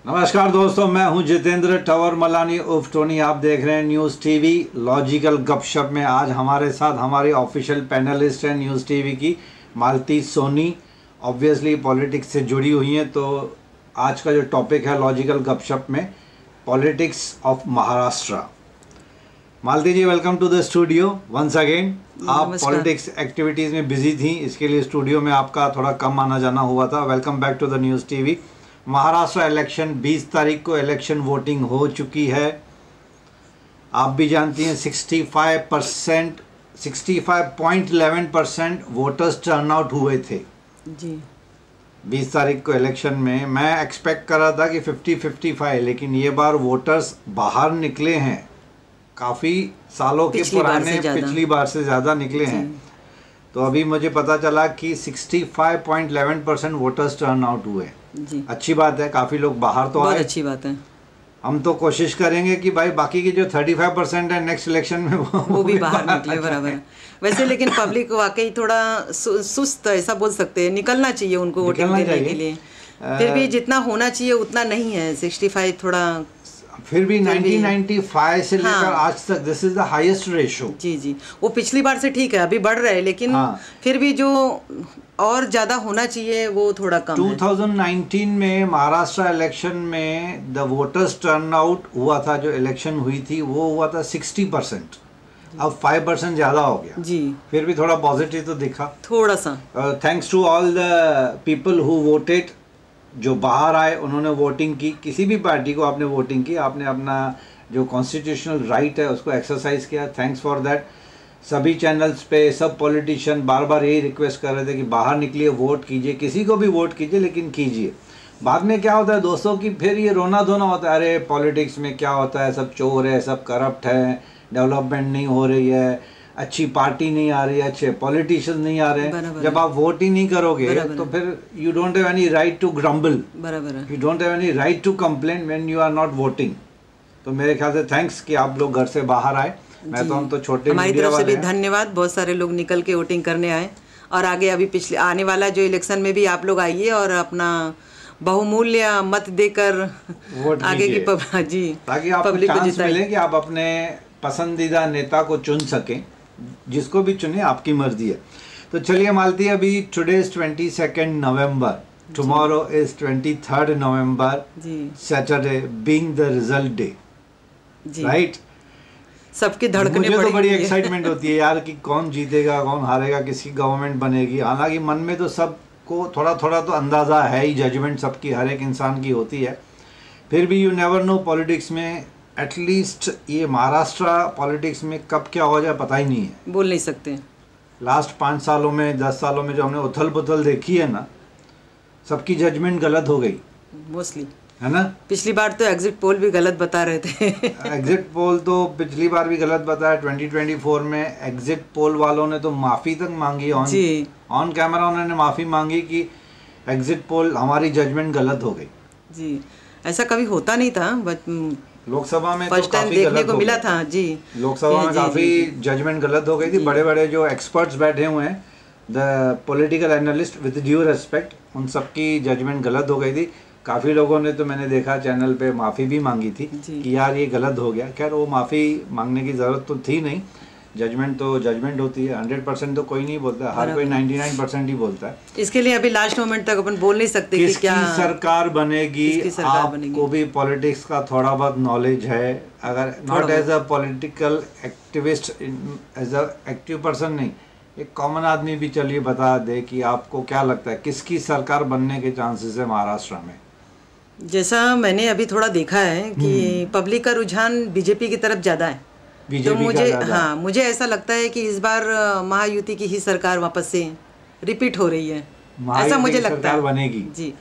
नमस्कार दोस्तों, मैं हूं जितेंद्र टवर मलानी उर्फ टोनी। आप देख रहे हैं न्यूज़ टीवी लॉजिकल गपशप में। आज हमारे साथ हमारी ऑफिशियल पैनलिस्ट है न्यूज़ टीवी की मालती सोनी। ऑब्वियसली पॉलिटिक्स से जुड़ी हुई हैं, तो आज का जो टॉपिक है लॉजिकल गपशप में politics of Maharashtra. Malti ji, welcome to the studio once again. आप पॉलिटिक्स एक्टिविटीज़ में बिजी थी, इसके लिए स्टूडियो में आपका थोड़ा कम आना जाना हुआ था। Welcome back to the news TV. Maharashtra election 20 तारीख को इलेक्शन वोटिंग हो चुकी है। आप भी जानती हैं 65.11% वोटर्स टर्नआउट हुए थे जी 20 तारीख को इलेक्शन में। मैं एक्सपेक्ट कर रहा था कि 50-55, लेकिन ये बार वोटर्स बाहर निकले हैं, काफ़ी सालों के पुराने पिछली बार से ज़्यादा निकले हैं। तो अभी मुझे पता चला कि 65.11% वोटर्स टर्नआउट हुए जी। अच्छी बात है, काफ़ी लोग बाहर तो आए, अच्छी बात है। हम तो कोशिश करेंगे कि भाई बाकी के जो 35% है नेक्स्ट इलेक्शन में वो भी बाहर निकले बराबर। वैसे लेकिन पब्लिक वाकई थोड़ा सुस्त ऐसा बोल सकते हैं, निकलना चाहिए उनको वोटिंग देने के लिए। फिर भी जितना होना चाहिए उतना नहीं है। 65 थोड़ा फिर भी 1995 से लेकर आज तक this is the highest ratio. जी, वो पिछली बार से ठीक है, अभी बढ़ रहा है, लेकिन फिर भी जो और ज़्यादा होना चाहिए वो थोड़ा कम 2019 में महाराष्ट्र इलेक्शन में द वोटर्स टर्नआउट हुआ था, जो इलेक्शन हुई थी वो हुआ था 60%। अब 5% ज़्यादा हो गया जी। फिर भी थोड़ा पॉजिटिव तो दिखा थोड़ा सा। Thanks to all the people who voted, जो बाहर आए उन्होंने वोटिंग की। किसी भी पार्टी को आपने वोटिंग की, आपने अपना जो कॉन्स्टिट्यूशनल राइट है उसको एक्सरसाइज किया। Thanks for that. सभी चैनल्स पे सब पॉलिटिशियन बार बार यही रिक्वेस्ट कर रहे थे कि बाहर निकलिए, वोट कीजिए, किसी को भी वोट कीजिए, लेकिन कीजिए। बाद में क्या होता है दोस्तों कि फिर ये रोना धोना होता है, अरे पॉलिटिक्स में क्या होता है, सब चोर है, सब करप्ट है, डेवलपमेंट नहीं हो रही है, अच्छी पार्टी नहीं आ रही है, अच्छे पॉलिटिशियंस नहीं आ रहे हैं। जब आप वोट ही नहीं करोगे तो फिर you don't have any right to grumble, you don't have any right to complain when you are not voting. तो मेरे ख्याल से थैंक्स कि आप लोग घर से बाहर आए। मैं तो हम तो छोटे हमारी तरफ से भी धन्यवाद, बहुत सारे लोग निकल के वोटिंग करने आए। और आगे अभी पिछले आने वाला जो इलेक्शन में भी आप लोग आइए और अपना बहुमूल्य मत देकर आगे की जी ताकि आपको चांस मिले कि आप अपने पसंदीदा नेता को चुन सकें। जिसको भी चुने आपकी मर्जी है। तो चलिए मालती, अभी today is 22 November, tomorrow is 23 November, Saturday being the result day, right. सबकी धड़कने मुझे तो बड़ी एक्साइटमेंट होती है यार कि कौन जीतेगा, कौन हारेगा, किसकी गवर्नमेंट बनेगी। हालांकि मन में तो सबको थोड़ा थोड़ा तो अंदाज़ा है ही, जजमेंट सबकी हर एक इंसान की होती है। फिर भी यू नेवर नो पॉलिटिक्स में, एटलीस्ट ये महाराष्ट्र पॉलिटिक्स में कब क्या हो जाए पता ही नहीं है, बोल नहीं सकते। लास्ट 5 सालों में 10 सालों में जो हमने उथल पुथल देखी है ना, सबकी जजमेंट गलत हो गई मोस्टली, है ना। पिछली बार तो एग्जिट पोल भी गलत बता रहे थे एग्जिट पोल तो पिछली बार भी गलत बताया। 2024 में एग्जिट पोल वालों ने तो माफ़ी तक मांगी, ऑन कैमरा उन्होंने माफ़ी मांगी कि एग्जिट पोल हमारी जजमेंट गलत हो गई जी। ऐसा कभी होता नहीं था, बट लोकसभा में फर्स्ट टाइम देखने को मिला था जी। लोकसभा में काफ़ी जजमेंट गलत हो गई थी। बड़े बड़े जो एक्सपर्ट्स बैठे हुए हैं, the political analyst, with due respect, उन सबकी जजमेंट गलत हो गई थी। काफ़ी लोगों ने तो मैंने देखा चैनल पे माफ़ी भी मांगी थी कि यार ये गलत हो गया। खैर वो माफ़ी मांगने की ज़रूरत तो थी नहीं, जजमेंट तो जजमेंट होती है। 100% तो कोई नहीं बोलता, हर कोई 99% ही बोलता है। इसके लिए अभी लास्ट मोमेंट तक अपन बोल नहीं सकते कि क्या सरकार बनेगी। आपको भी पॉलिटिक्स का थोड़ा बहुत नॉलेज है, अगर not as a political activist, as a active person नहीं, एक कॉमन आदमी भी चलिए बता दे कि आपको क्या लगता है किसकी सरकार बनने के चांसेस है महाराष्ट्र में। जैसा मैंने अभी थोड़ा देखा है कि पब्लिक का रुझान बीजेपी की तरफ ज़्यादा है, तो मुझे ऐसा लगता है कि इस बार महायुति की ही सरकार वापस से रिपीट हो रही है, ऐसा मुझे लगता है बनेगी जी।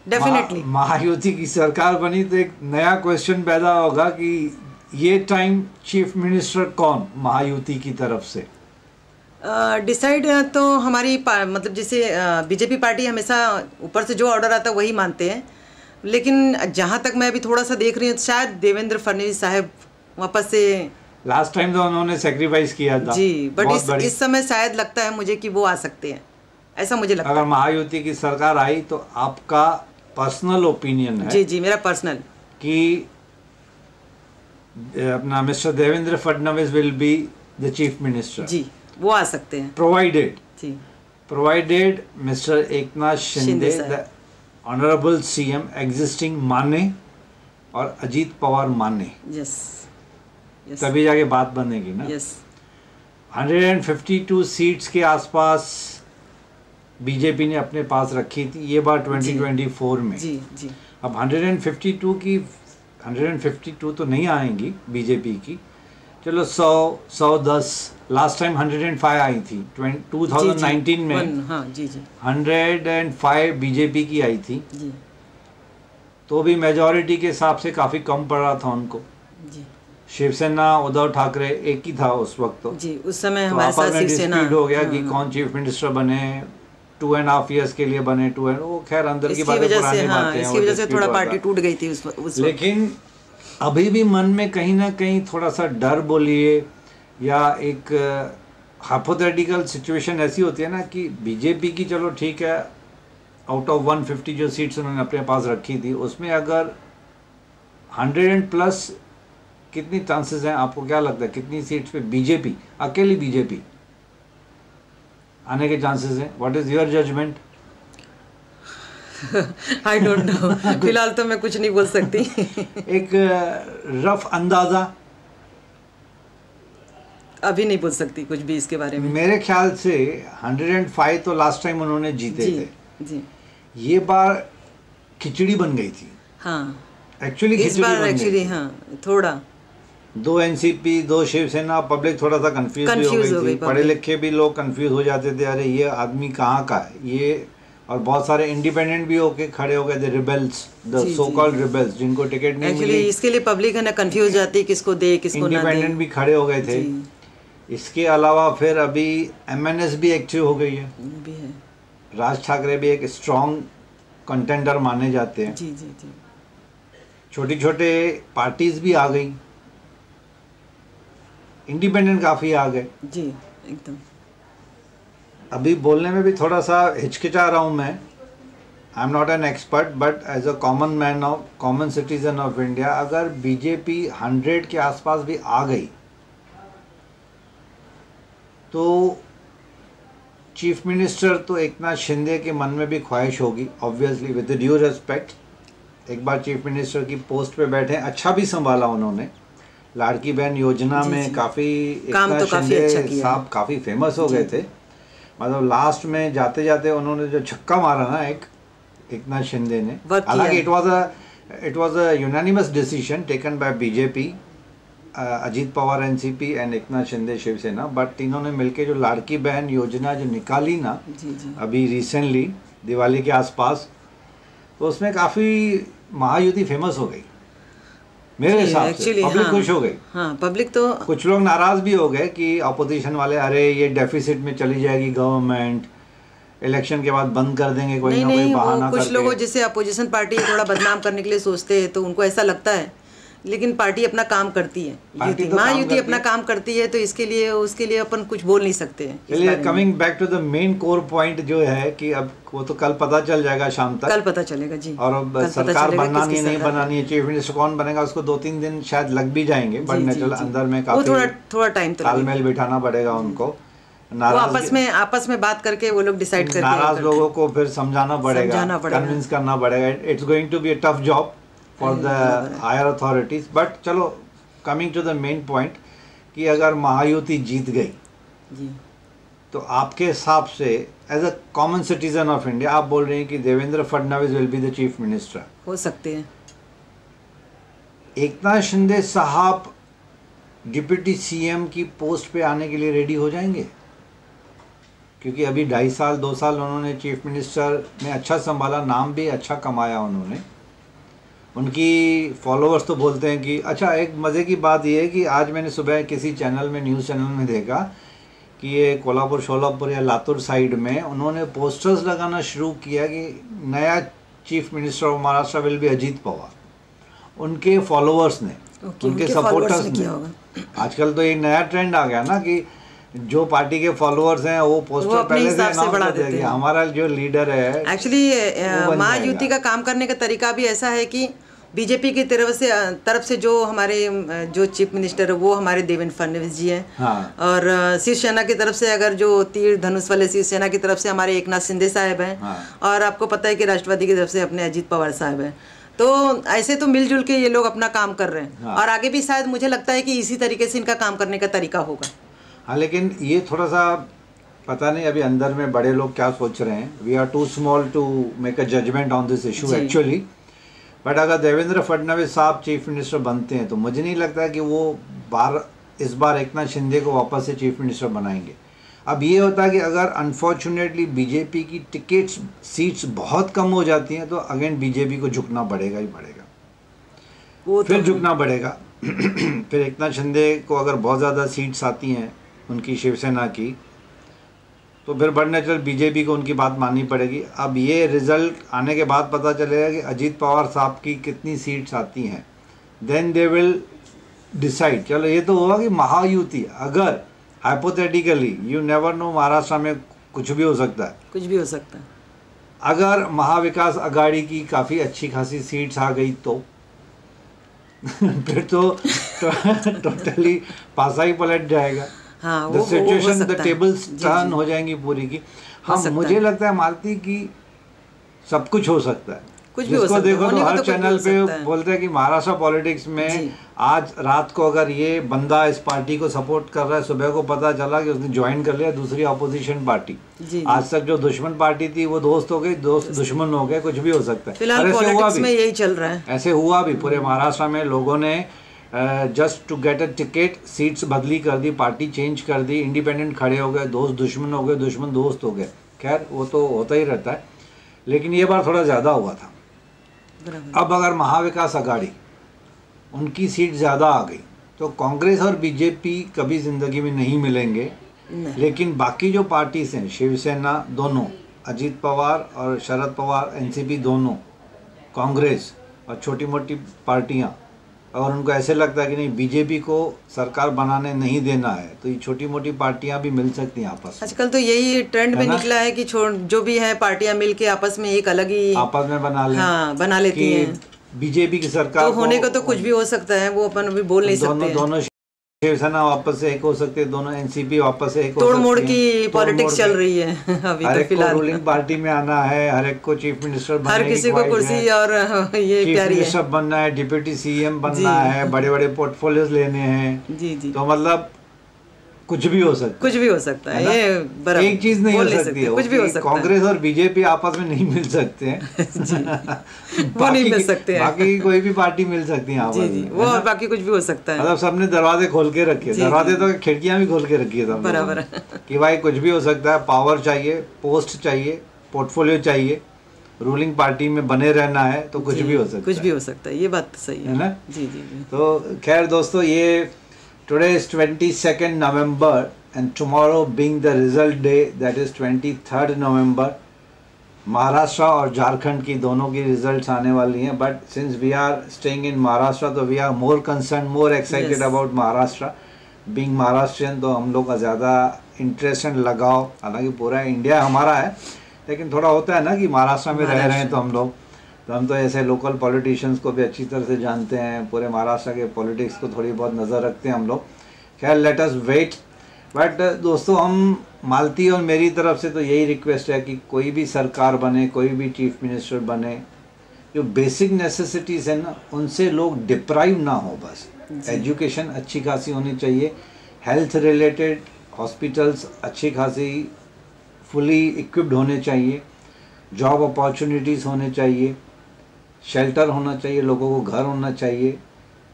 डेफिनेटली महायुति की सरकार बनी तो एक नया क्वेश्चन पैदा होगा कि ये टाइम चीफ मिनिस्टर कौन महायुति की तरफ से डिसाइड तो हमारी मतलब जैसे बीजेपी पार्टी हमेशा ऊपर से जो ऑर्डर आता है वही मानते हैं, लेकिन जहाँ तक मैं अभी थोड़ा सा देख रही हूँ शायद देवेंद्र फडणवीस साहब वापस से, लास्ट टाइम तो उन्होंने सेक्रीफाइस किया था जी, बट इस समय शायद लगता है मुझे कि वो आ सकते हैं, ऐसा मुझे लगता है। अगर महायुति की सरकार आई तो आपका पर्सनल ओपिनियन है, जी जी मेरा पर्सनल, कि अपना mister Devendra Fadnavis will be the chief minister. जी वो आ सकते हैं, provided mister Eknath Shinde the honourable CM existing माने और अजीत पवार माने। यस तभी जाके बात बनेगी ना। 152 सीट्स के आसपास बीजेपी ने अपने पास रखी थी ये बार 2024 में। जी जी अब 152 तो नहीं आएंगी बीजेपी की, चलो 110, लास्ट टाइम 105 आई थी 2019 में। हाँ जी जी 105 बीजेपी की आई थी जी, तो भी मेजॉरिटी के हिसाब से काफ़ी कम पड़ रहा था उनको जी। शिवसेना उद्धव ठाकरे एक ही था उस वक्त, तो जी उस समय हमारे साथ शिवसेना हो गया कि कौन चीफ मिनिस्टर बने, 2.5 years के लिए बने, वो खैर अंदर की बातें, पुरानी बातें हैं, इसकी वजह से थोड़ा पार्टी टूट गई थी उस लेकिन अभी भी मन में कहीं ना कहीं थोड़ा सा डर बोलिए या एक हाइपोथेटिकल सिचुएशन ऐसी होती है ना कि बीजेपी की चलो ठीक है, आउट ऑफ 150 जो सीट्स उन्होंने अपने पास रखी थी उसमें अगर 100+ कितनी चांसेस हैं, आपको क्या लगता है कितनी सीट्स पे बीजेपी, अकेली बीजेपी आने के चांसेस हैं? What is your judgement? I don't know, फिलहाल तो मैं कुछ नहीं बोल सकती। एक रफ अंदाजा अभी नहीं बोल सकती कुछ भी इसके बारे में। मेरे ख्याल से 105 तो लास्ट टाइम उन्होंने जीते जी, थे जी। ये बार खिचड़ी बन गई थी। हाँ एक्चुअली इस बार एक्चुअली हाँ थोड़ा 2 एनसीपी 2 शिवसेना, पब्लिक थोड़ा सा कंफ्यूज हो गई थी। पढ़े लिखे भी लोग कंफ्यूज हो जाते थे, अरे ये आदमी कहाँ का है ये, और बहुत सारे इंडिपेंडेंट भी होके खड़े हो गए थे, rebels, the so called rebels, जिनको टिकट नहीं मिली। इसके लिए पब्लिक है ना कंफ्यूज जाती है किसको दे किसको ना दे। इंडिपेंडेंट भी खड़े हो गए थे। इसके अलावा फिर अभी एमएनएस भी एक्टिव हो गई है, राज ठाकरे भी एक स्ट्रॉन्ग कंटेंडर माने जाते हैं। जी जी जी। छोटी छोटे पार्टीज भी आ गई, इंडिपेंडेंट काफ़ी आ गए जी एकदम। अभी बोलने में भी थोड़ा सा हिचकिचा रहा हूँ मैं, I am not an expert but as a common man of common citizen of India, अगर बीजेपी 100 के आसपास भी आ गई तो चीफ मिनिस्टर तो एकनाथ शिंदे के मन में भी ख्वाहिश होगी, ऑब्वियसली विद ड्यू रेस्पेक्ट। एक बार चीफ मिनिस्टर की पोस्ट पे बैठे, अच्छा भी संभाला उन्होंने, लाड़की बहन योजना में काफ़ी एकनाथ शिंदे साहब काफ़ी फेमस हो गए थे। मतलब लास्ट में जाते जाते उन्होंने जो छक्का मारा ना एकनाथ शिंदे ने, हालांकि it was a unanimous decision taken by BJP, Ajit Pawar NCP and Eknath Shinde Shiv Sena, but तीनों ने मिलके जो लाड़की बहन योजना जो निकाली ना अभी रिसेंटली दिवाली के आसपास, तो उसमें काफ़ी महायुति फेमस हो गई मेरे हिसाब से। पब्लिक खुश हो गई। हाँ पब्लिक तो, कुछ लोग नाराज भी हो गए कि अपोजिशन वाले, अरे ये डेफिसिट में चली जाएगी गवर्नमेंट, इलेक्शन के बाद बंद कर देंगे कोई ना कोई बहाना करके। कुछ लोगों जैसे अपोजिशन पार्टी थोड़ा बदनाम करने के लिए सोचते हैं तो उनको ऐसा लगता है, लेकिन पार्टी अपना काम करती है, महायुति अपना काम करती है, तो इसके लिए उसके लिए अपन कुछ बोल नहीं सकते हैं। चलिए coming back to the main core point जो है कि अब वो तो कल पता चल जाएगा शाम तक, कल पता चलेगा जी। और अब सरकार बनानी नहीं बनानी है, चीफ मिनिस्टर कौन बनेगा उसको 2-3 दिन शायद लग भी जाएंगे, बट नेचुरल अंदर में काफी थोड़ा टाइम तो तालमेल बिठाना पड़ेगा उनको, आपस में बात करके वो लोग डिसाइड करके, नाराज लोगों को फिर समझाना पड़ेगा, कन्विंस करना पड़ेगा। It's going to be a tough job for the higher authorities, but चलो coming to the main point कि अगर महायुति जीत गई जी, तो आपके हिसाब से as a common citizen of India आप बोल रहे हैं कि Devendra Fadnavis will be the chief minister, हो सकते हैं। एकनाथ शिंदे साहब डिप्टी सीएम की पोस्ट पे आने के लिए रेडी हो जाएंगे? क्योंकि अभी 2.5 साल उन्होंने चीफ मिनिस्टर में अच्छा संभाला, नाम भी अच्छा कमाया उन्होंने, उनकी फॉलोअर्स तो बोलते हैं कि अच्छा। एक मज़े की बात यह है कि आज मैंने सुबह किसी चैनल में, न्यूज़ चैनल में देखा कि ये कोल्हापुर शोलापुर या लातूर साइड में उन्होंने पोस्टर्स लगाना शुरू किया कि नया chief minister of Maharashtra will be Ajit Pawar. उनके फॉलोअर्स ने, उनके सपोर्टर्स ने, आजकल तो एक नया ट्रेंड आ गया ना कि जो पार्टी के फॉलोअर्स हैं वो पोस्टर पहले से अनाउंस कर देंगे, हमारा जो लीडर है। एक्चुअली महायुति का काम करने का तरीका भी ऐसा है कि बीजेपी की तरफ से जो हमारे जो चीफ मिनिस्टर है वो हमारे देवेंद्र फडणवीस जी हैं। हाँ। और शिवसेना की तरफ से अगर जो तीर धनुष वाले शिवसेना की तरफ से हमारे एकनाथ शिंदे साहब हैं। हाँ। और आपको पता है कि राष्ट्रवादी की तरफ से अपने अजीत पवार साहब हैं। तो ऐसे तो मिलजुल के ये लोग अपना काम कर रहे हैं। हाँ। और आगे भी शायद मुझे लगता है कि इसी तरीके से इनका काम करने का तरीका होगा। हाँ, लेकिन ये थोड़ा सा पता नहीं अभी अंदर में बड़े लोग क्या सोच रहे हैं। We are too small to make a judgement on this issue actually. But अगर देवेंद्र फडणवीस साहब चीफ मिनिस्टर बनते हैं तो मुझे नहीं लगता है कि वो इस बार एकनाथ शिंदे को वापस से चीफ मिनिस्टर बनाएंगे। अब ये होता है कि अगर अनफॉर्चुनेटली बीजेपी की टिकट्स सीट्स बहुत कम हो जाती हैं तो अगेन बीजेपी को झुकना पड़ेगा ही पड़ेगा, वो फिर झुकना पड़ेगा। फिर एकनाथ शिंदे को अगर बहुत ज़्यादा सीट्स आती हैं उनकी शिवसेना की तो फिर नेचुरल बीजेपी को उनकी बात माननी पड़ेगी। अब ये रिजल्ट आने के बाद पता चलेगा कि अजीत पवार साहब की कितनी सीट्स आती हैं, देन दे विल डिसाइड। चलो ये तो हुआ कि महायुति, अगर hypothetically you never know, Maharashtra में कुछ भी हो सकता है, कुछ भी हो सकता है। अगर महाविकास अघाड़ी की काफ़ी अच्छी खासी सीट्स आ गई तो फिर तो टोटली पासा ही पलट जाएगा। हाँ, the situation, the tables turn हो जाएंगी पूरी की। हाँ, मुझे लगता है मालती कि सब कुछ हो सकता है। कुछ भी हो सकता है। देखो तो हर चैनल पे बोलते हैं कि महाराष्ट्र पॉलिटिक्स में आज रात को अगर ये बंदा इस पार्टी को सपोर्ट कर रहा है, सुबह को पता चला कि उसने ज्वाइन कर लिया दूसरी ऑपोजिशन पार्टी। आज तक जो दुश्मन पार्टी थी वो दोस्त हो गई, दोस्त दुश्मन हो गए, कुछ भी हो सकता है। फिलहाल पॉलिटिक्स में यही चल रहा है। ऐसे हुआ भी पूरे महाराष्ट्र में, लोगों ने just to get a ticket seats बदली कर दी, पार्टी चेंज कर दी, इंडिपेंडेंट खड़े हो गए, दोस्त दुश्मन हो गए, दुश्मन दोस्त हो गए। खैर वो तो होता ही रहता है, लेकिन ये बार थोड़ा ज़्यादा हुआ था। अब अगर महाविकास अघाड़ी उनकी सीट ज़्यादा आ गई तो कांग्रेस और बीजेपी कभी ज़िंदगी में नहीं मिलेंगे। लेकिन बाकी जो पार्टीज हैं, शिवसेना दोनों, अजीत पवार और शरद पवार एनसीपी दोनों, कांग्रेस और छोटी मोटी पार्टियां, और उनको ऐसे लगता है कि नहीं बीजेपी को सरकार बनाने नहीं देना है तो ये छोटी मोटी पार्टियां भी मिल सकती हैं आपस में। आजकल तो यही ट्रेंड में निकला है कि जो भी है पार्टियां मिलके आपस में एक अलग ही आपस में बना ले, हाँ, बना लेती हैं। बीजेपी की सरकार तो होने को तो कुछ भी हो सकता है, वो अपन अभी बोल नहीं सकते। दोनों शिवसेना वापस से एक हो सकते हैं, दोनों एनसीपी वापस से एक हो सकते हैं। तोड़ मोड़ की पॉलिटिक्स चल रही है अभी तो फिलहाल। रूलिंग पार्टी में आना है, हर एक को चीफ मिनिस्टर बनना है, हर किसी को कुर्सी और ये चीफ प्यारी मिनिस्टर बनना है, डिप्टी सीएम बनना है, बड़े बड़े पोर्टफोलियोज लेने हैं। जी जी। तो मतलब कुछ भी हो सकता है, कुछ भी हो सकता है, ये बराबर एक चीज नहीं हो सकती है, कुछ भी हो सकता है। कांग्रेस और बीजेपी आपस में नहीं मिल सकते हैं। वो नहीं मिल सकते हैं। बाकी कोई भी पार्टी मिल सकती है आपस में, वो और बाकी कुछ भी हो सकता है। मतलब सबने दरवाजे खोल के रखे, दरवाजे तो खिड़कियां भी खोल के रखी है सब बराबर कि भाई कुछ भी हो सकता है। पावर चाहिए, पोस्ट चाहिए, पोर्टफोलियो चाहिए, रूलिंग पार्टी में बने रहना है तो कुछ भी हो सकता है। कुछ भी हो सकता है, ये बात तो सही है ना। जी जी। तो खैर दोस्तों, ये today is 22nd November and tomorrow being the result day, that is 23rd November, Maharashtra और झारखंड की दोनों की रिजल्ट्स आने वाली हैं। But since we are staying in Maharashtra तो we are more concern, more excited about Maharashtra. Being Maharashtrian तो हम लोग का ज़्यादा इंटरेस्ट एंड लगाव, हालांकि पूरा इंडिया हमारा है, लेकिन थोड़ा होता है ना कि महाराष्ट्र में रह रहे हैं तो हम तो ऐसे लोकल पॉलिटिशियंस को भी अच्छी तरह से जानते हैं, पूरे महाराष्ट्र के पॉलिटिक्स को थोड़ी बहुत नज़र रखते हैं हम लोग। खैर लेट अस वेट। बट दोस्तों, हम मालती और मेरी तरफ से तो यही रिक्वेस्ट है कि कोई भी सरकार बने, कोई भी चीफ मिनिस्टर बने, जो बेसिक नेसेसिटीज़ हैं ना उनसे लोग डिप्राइव ना हो। बस एजुकेशन अच्छी खासी होनी चाहिए, हेल्थ रिलेटेड हॉस्पिटल्स अच्छी खासी फुली इक्विप्ड होने चाहिए, जॉब अपॉर्चुनिटीज़ होने चाहिए, शेल्टर होना चाहिए, लोगों को घर होना चाहिए।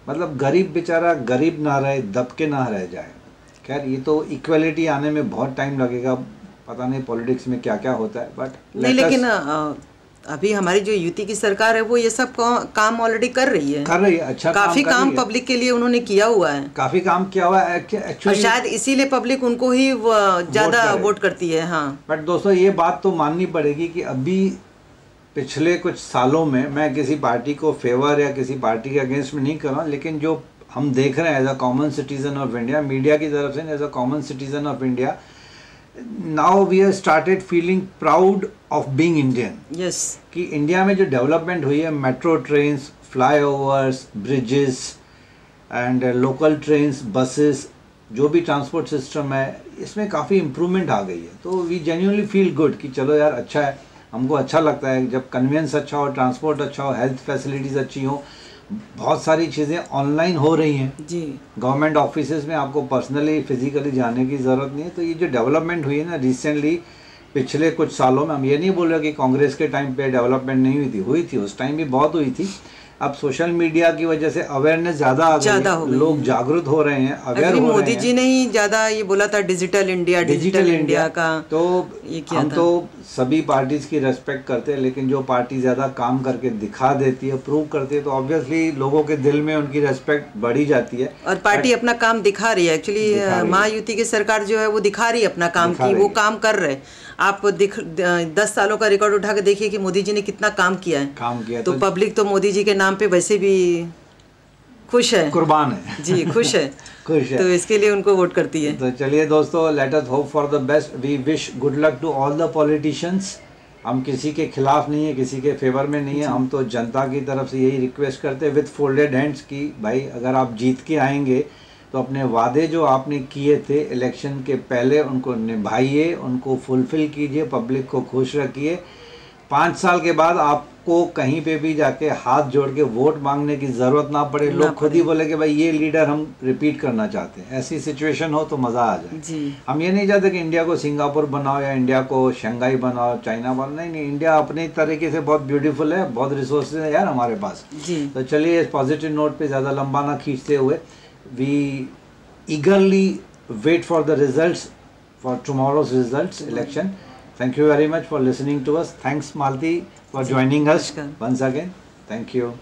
मतलब गरीब बेचारा गरीब ना रहे, दबके ना रह जाए। खैर ये तो इक्वलिटी आने में बहुत टाइम लगेगा, पता नहीं पॉलिटिक्स में क्या क्या होता है। बट नहीं, लेकिन अभी हमारी जो यूटी की सरकार है वो ये सब काम ऑलरेडी कर रही है, अच्छा काफी काम पब्लिक के लिए उन्होंने किया हुआ है, काफी काम किया हुआ है और शायद इसीलिए पब्लिक उनको ही ज्यादा वोट करती है। हाँ, बट दोस्तों ये बात तो माननी पड़ेगी कि अभी पिछले कुछ सालों में, मैं किसी पार्टी को फेवर या किसी पार्टी के अगेंस्ट में नहीं कर रहा हूँ, लेकिन जो हम देख रहे हैं as a common citizen of India, media की तरफ से as a common citizen of India, now we have started feeling proud of being Indian. Yes, कि इंडिया में जो डेवलपमेंट हुई है, metro trains, flyovers, bridges and local trains, buses, जो भी ट्रांसपोर्ट सिस्टम है, इसमें काफ़ी इम्प्रूवमेंट आ गई है। तो वी जेन्युइनली फील गुड कि चलो यार अच्छा है, हमको अच्छा लगता है जब कन्वीनियंस अच्छा हो, ट्रांसपोर्ट अच्छा हो, हेल्थ फैसिलिटीज़ अच्छी हो, बहुत सारी चीज़ें ऑनलाइन हो रही हैं जी। गवर्नमेंट ऑफिसेज में आपको पर्सनली फिजिकली जाने की ज़रूरत नहीं है। तो ये जो डेवलपमेंट हुई है ना रिसेंटली, पिछले कुछ सालों में, हम ये नहीं बोल रहे कि कांग्रेस के टाइम पे डेवलपमेंट नहीं हुई थी, उस टाइम भी बहुत हुई थी। अब सोशल मीडिया की वजह से अवेयरनेस ज़्यादा आ गई, लोग जागरूक हो रहे हैं, अवेयर हो रहे हैं। मोदी जी ने ही ज़्यादा ये बोला था डिजिटल इंडिया का, तो हम तो सभी पार्टीज की रेस्पेक्ट करते हैं, लेकिन जो पार्टी ज़्यादा काम करके दिखा देती है, प्रूव करती है, तो ऑब्वियसली लोगों के दिल में उनकी रेस्पेक्ट बढ़ी जाती है। और पार्टी अपना काम दिखा रही है। एक्चुअली महायुति की सरकार जो है वो दिखा रही है अपना काम, की वो काम कर रहे हैं। आप 10 सालों का रिकॉर्ड उठा के देखिए कि मोदी जी ने कितना काम किया है। तो पब्लिक तो मोदी जी के नाम पे वैसे भी खुश है, कुर्बान है जी, खुश है खुश है, तो इसके लिए उनको वोट करती है। तो चलिए दोस्तों, let us hope for the best. We wish good luck to all the politicians. हम किसी के खिलाफ नहीं है, किसी के फेवर में नहीं है, हम तो जनता की तरफ से यही रिक्वेस्ट करते हैं विद फोल्डेड हैंड्स कि भाई अगर आप जीत के आएंगे तो अपने वादे जो आपने किए थे इलेक्शन के पहले उनको निभाइए, उनको फुलफिल कीजिए, पब्लिक को खुश रखिए। 5 साल के बाद आपको कहीं पे भी जाके हाथ जोड़ के वोट मांगने की ज़रूरत ना पड़े, लोग खुद ही बोले कि भाई ये लीडर हम रिपीट करना चाहते हैं। ऐसी सिचुएशन हो तो मज़ा आ जाए जी। हम ये नहीं चाहते कि इंडिया को सिंगापुर बनाओ या इंडिया को शंघाई बनाओ, चाइना बनाओ, नहीं, इंडिया अपनी तरीके से बहुत ब्यूटीफुल है, बहुत रिसोर्सेज है यार हमारे पास जी। तो चलिए इस पॉजिटिव नोट पे ज़्यादा लंबा ना खींचते हुए, we eagerly wait for the results, for tomorrow's results election. Thank you very much for listening to us. Thanks Malti for joining us once again. Thank you.